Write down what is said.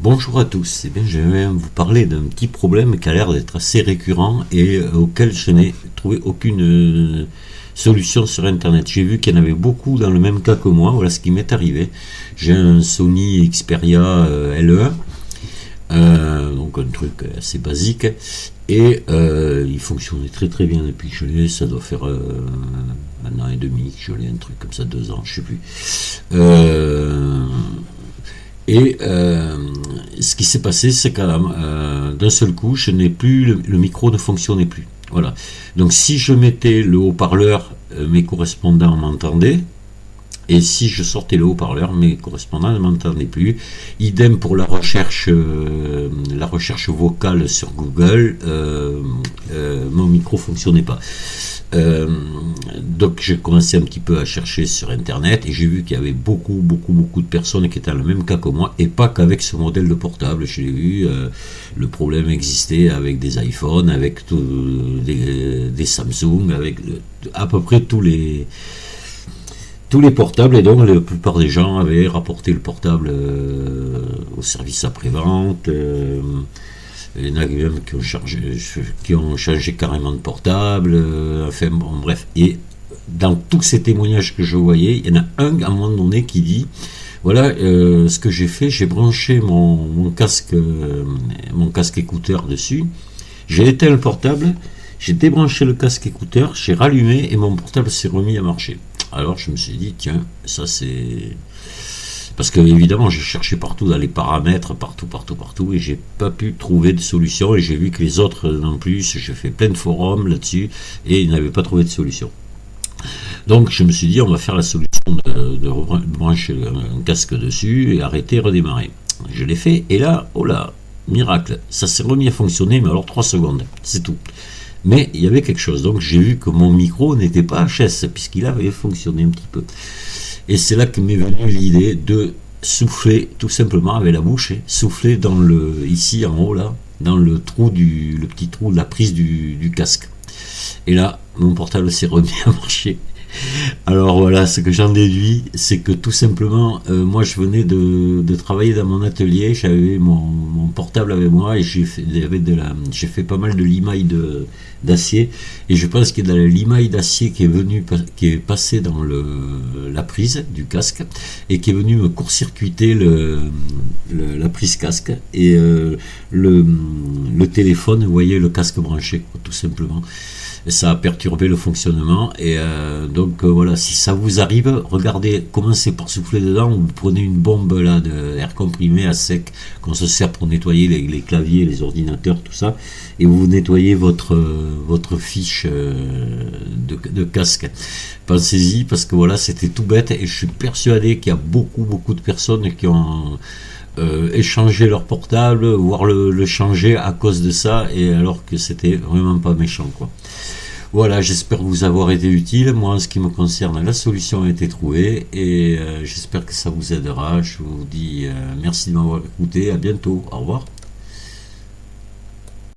Bonjour à tous, eh bien, je vais vous parler d'un petit problème qui a l'air d'être assez récurrent et auquel je n'ai trouvé aucune solution sur internet. J'ai vu qu'il y en avait beaucoup dans le même cas que moi, voilà ce qui m'est arrivé. J'ai un Sony Xperia LE1, donc un truc assez basique, et il fonctionnait très très bien depuis que je l'ai, ça doit faire un an et demi que je l'ai, un truc comme ça, 2 ans, je sais plus. Et ce qui s'est passé, c'est que d'un seul coup, je n'ai plus le micro ne fonctionnait plus. Voilà. Donc si je mettais le haut-parleur, mes correspondants m'entendaient. Et si je sortais le haut-parleur, mes correspondants ne m'entendaient plus. Idem pour la recherche vocale sur Google, mon micro fonctionnait pas. Donc j'ai commencé un petit peu à chercher sur internet et j'ai vu qu'il y avait beaucoup de personnes qui étaient dans le même cas que moi, et pas qu'avec ce modèle de portable. J'ai vu le problème existait avec des iPhones, avec des Samsung, avec à peu près tous les portables, et donc la plupart des gens avaient rapporté le portable au service après-vente. Il y en a même qui ont changé carrément de portable, enfin bon, bref. Et dans tous ces témoignages que je voyais, il y en a un à un moment donné qui dit, voilà, ce que j'ai fait, j'ai branché mon casque écouteur dessus, j'ai éteint le portable, j'ai débranché le casque écouteur, j'ai rallumé et mon portable s'est remis à marcher. Alors je me suis dit, tiens, ça c'est... Parce que évidemment j'ai cherché partout dans les paramètres, partout, et j'ai pas pu trouver de solution, et j'ai vu que les autres non plus, j'ai fait plein de forums là-dessus, et ils n'avaient pas trouvé de solution. Donc je me suis dit, on va faire la solution de brancher un casque dessus, et arrêter, redémarrer. Je l'ai fait, et là, oh là, miracle, ça s'est remis à fonctionner, mais alors 3 secondes, c'est tout. Mais il y avait quelque chose, donc j'ai vu que mon micro n'était pas HS, puisqu'il avait fonctionné un petit peu. Et c'est là que m'est venue l'idée de souffler tout simplement avec la bouche, souffler dans ici en haut là, dans le petit trou de la prise du casque. Et là, mon portable s'est remis à marcher. Alors voilà, ce que j'en déduis, c'est que tout simplement, moi je venais de travailler dans mon atelier, j'avais mon portable avec moi, et j'ai fait pas mal de limaille d'acier, et je pense qu'il y a de la limaille d'acier qui est passée dans la prise du casque, et qui est venue me court-circuiter la prise casque, et le téléphone, vous voyez, le casque branché, tout simplement. Et ça a perturbé le fonctionnement, et voilà, si ça vous arrive, regardez, commencez par souffler dedans, vous prenez une bombe là d'air comprimé à sec qu'on se sert pour nettoyer les claviers, les ordinateurs, tout ça, et vous nettoyez votre fiche de casque. Pensez-y, parce que voilà, c'était tout bête, et je suis persuadé qu'il y a beaucoup de personnes qui ont échanger leur portable, voire le changer à cause de ça, et alors que c'était vraiment pas méchant, quoi. Voilà, j'espère vous avoir été utile. Moi, en ce qui me concerne, la solution a été trouvée, et j'espère que ça vous aidera. Je vous dis merci de m'avoir écouté, à bientôt, au revoir.